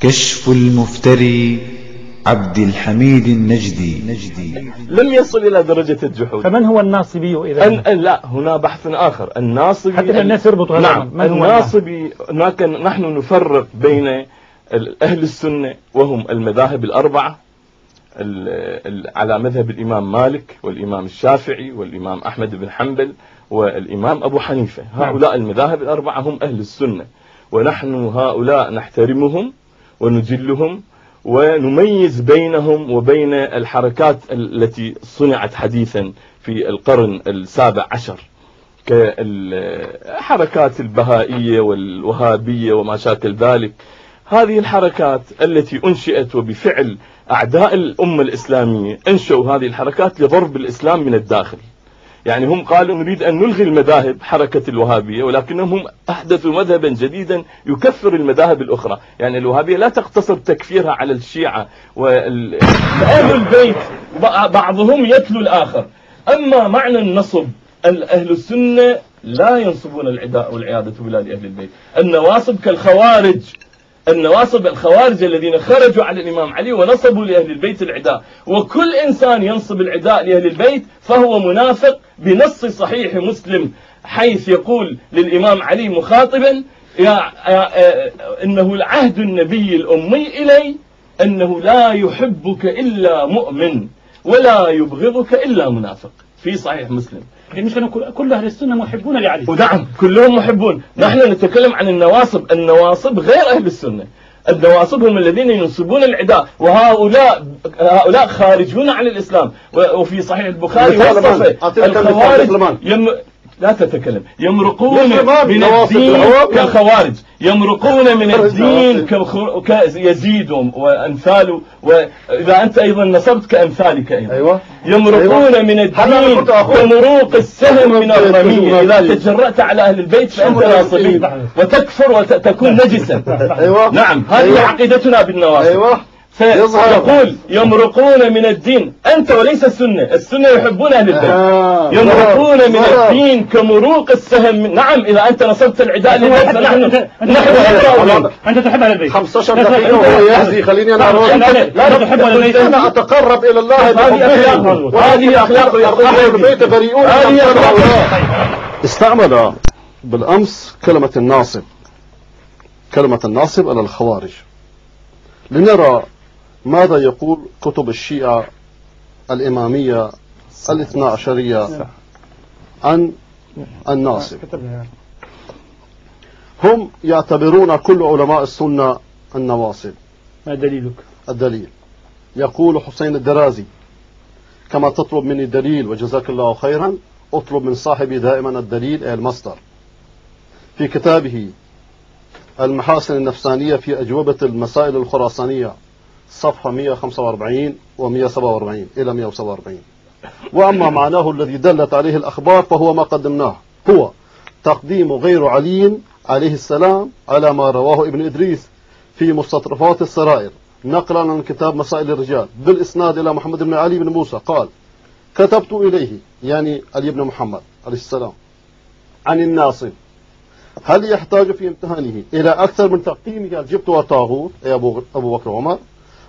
كشف المفتري عبد الحميد النجدي. لم يصل إلى درجة الجحود. فمن هو الناصبي إذا؟ لا، هنا بحث آخر. الناصبي حتى الناس يربطوا هذا. نعم، الناصبي نحن نفرق بين أهل السنة وهم المذاهب الأربعة على مذهب الإمام مالك والإمام الشافعي والإمام أحمد بن حنبل والإمام أبو حنيفة. هؤلاء المذاهب الأربعة هم أهل السنة، ونحن هؤلاء نحترمهم ونجلهم ونميز بينهم وبين الحركات التي صنعت حديثا في القرن an 17 كالحركات البهائية والوهابية وما شاكل ذلك. هذه الحركات التي أنشئت وبفعل أعداء الأمة الإسلامية أنشأوا هذه الحركات لضرب الإسلام من الداخل. يعني هم قالوا نريد أن نلغي المذاهب حركة الوهابية، ولكنهم أحدثوا مذهبا جديدا يكفر المذاهب الأخرى. يعني الوهابية لا تقتصر تكفيرها على الشيعة وأهل البيت، بعضهم يتلو الآخر. أما معنى النصب، أهل السنة لا ينصبون العداء والعياذة بالله لأهل البيت. النواصب كالخوارج، الخوارج الذين خرجوا على الإمام علي ونصبوا لأهل البيت العداء. وكل إنسان ينصب العداء لأهل البيت فهو منافق بنص صحيح مسلم، حيث يقول للإمام علي مخاطبا إنه العهد النبي الأمي إلي أنه لا يحبك إلا مؤمن ولا يبغضك إلا منافق، في صحيح مسلم. مش كل أهل السنة محبون لعلي. ونعم كلهم محبون. نحن نتكلم عن النواصب. النواصب غير أهل السنة. النواصب هم الذين ينصبون العداء، وهؤلاء خارجون عن الإسلام. وفي صحيح البخاري وصف الخوارج لا تتكلم يمرقون من الدين كالخوارج، يمرقون من الدين كيزيد وأنفاله، وإذا أنت أيضا نصبت كأمثالك أيضا. أيوة. يمرقون من الدين كمروق السهم من الرمية. إذا تجرأت على أهل البيت فأنت ناصبي وتكفر وتكون نجسا. أيوة. نعم، هذه عقيدتنا بالنواصب. أيوة. يقول يمرقون من الدين، أنت وليس السنة يحبون أهل البيت. يمرقون من الدين كمروق السهم. نعم، إذا أنت نصبت العداء للبيت فنحن أنت تحب أهل البيت. 15 دقيقة وهو يهزي. خليني أنا أروح. لا تحب أهل البيت. أنا أتقرب إلى الله هذه أخلاق أهل البيت بريئون. استعمل بالأمس كلمة الناصب على الخوارج. لنرى ماذا يقول كتب الشيعة الإمامية الاثنا عشرية عن الناصب. هم يعتبرون كل علماء السنة النواصب. ما دليلك؟ الدليل يقول حسين الدرازي: كما تطلب مني الدليل وجزاك الله خيرا، اطلب من صاحبي دائما الدليل أي المصدر. في كتابه المحاسن النفسانية في أجوبة المسائل الخراسانية صفحة 145 و147 إلى 147. وأما معناه الذي دلت عليه الأخبار فهو ما قدمناه، هو تقديم غير علي عليه السلام على ما رواه ابن إدريس في مستطرفات السرائر نقلا عن كتاب مسائل الرجال بالإسناد إلى محمد بن علي بن موسى قال: كتبت إليه، يعني علي بن محمد عليه السلام، عن الناصب هل يحتاج في امتحانه إلى أكثر من تقييمه الجبت والطاغوت أي أبو بكر وعمر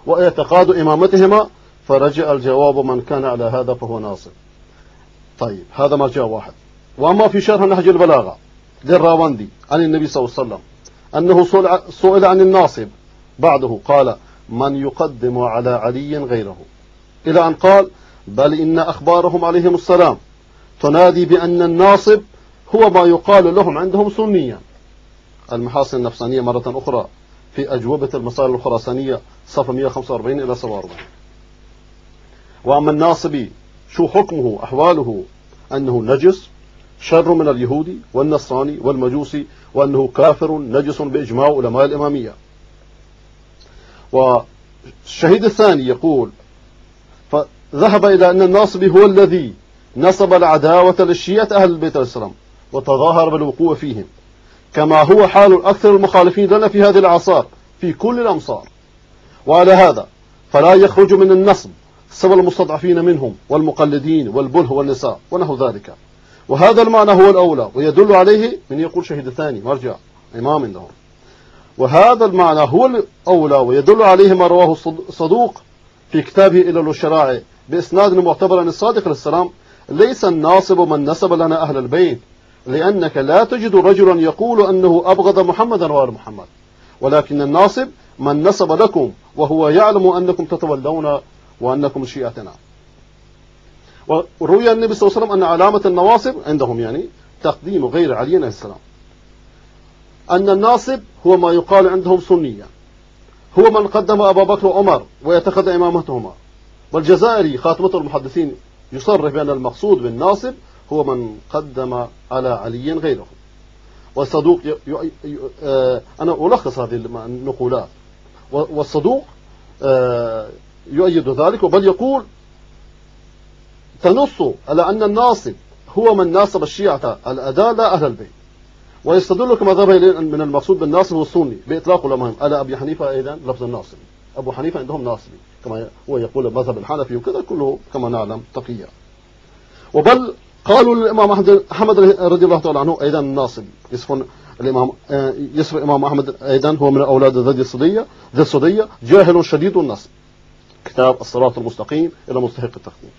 واعتقاد إمامتهما؟ فرجع الجواب: من كان على هذا فهو ناصب. طيب، هذا مرجع واحد. وأما في شرح نهج البلاغة للراوندي عن النبي صلى الله عليه وسلم أنه سئل عن الناصب بعده قال: من يقدم على علي غيره، إلى أن قال: بل إن أخبارهم عليهم السلام تنادي بأن الناصب هو ما يقال لهم عندهم سنيا. المحاسن النفسانية مرة أخرى في أجوبة المسائل الخراسانية صفحة 145 إلى 47. وأما الناصبي شو حكمه أحواله؟ أنه نجس شر من اليهودي والنصراني والمجوسي، وأنه كافر نجس بإجماع علماء الإمامية. والشهيد الثاني يقول: فذهب إلى أن الناصبي هو الذي نصب العداوة للشيعة أهل البيت عليه السلام وتظاهر بالوقوع فيهم، كما هو حال أكثر المخالفين لنا في هذه الأعصار في كل الأمصار. وعلى هذا فلا يخرج من النصب سوى المستضعفين منهم والمقلدين والبله والنساء ونحو ذلك. وهذا المعنى هو الأولى، ويدل عليه من يقول شهيد الثاني مرجع إمام عندهم. وهذا المعنى هو الأولى، ويدل عليه ما رواه صدوق في كتابه إلى الشرائع بإسناد معتبر عن الصادق عليه السلام: ليس الناصب من نسب لنا أهل البيت، لأنك لا تجد رجلا يقول أنه أبغض محمدا وآل محمد، ولكن الناصب من نسب لكم وهو يعلم أنكم تتولون وأنكم شيعتنا. وروي النبي صلى الله عليه وسلم أن علامة النواصب عندهم يعني تقديم غير علي عليه السلام، أن الناصب هو ما يقال عندهم سنيا، هو من قدم أبا بكر وعمر ويتخذ إمامتهما. والجزائري خاتمة المحدثين يصرح بأن المقصود بالناصب هو من قدم على علي غيره. والصدوق أنا ألخص هذه النقولات، والصدوق يؤيد ذلك، بل يقول تنص على أن الناصب هو من ناصب الشيعة الأداء لا أهل البيت. ويستدل كما ذهب من المقصود بالناصب هو السني بإطلاق علمائهم على أبي حنيفة أيضا لفظ الناصبي. أبو حنيفة عندهم ناصبي كما هو يقول المذهب الحنفي، وكذا كله كما نعلم تقية. وبل قالوا للإمام أحمد رضي الله تعالى عنه أيضا الناصبي، يصف الإمام أحمد أيضا هو من أولاد ذي الصدية جاهل شديد النصب. كتاب الصراط المستقيم إلى مستحق التقديم.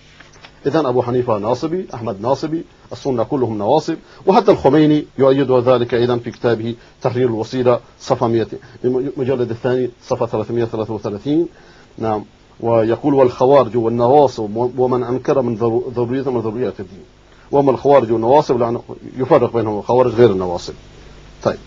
إذن أبو حنيفة ناصبي، أحمد ناصبي، السنة كلهم نواصب. وحتى الخميني يؤيد ذلك أيضا في كتابه تحرير الوسيلة صفحة 100 المجلد الثاني صفحة 333. نعم. ويقول: والخوارج والنواصب ومن أنكر من ذرية من ذريات الدين. وما الخوارج والنواصب يفرق بينهم الخوارج غير النواصب. طيب.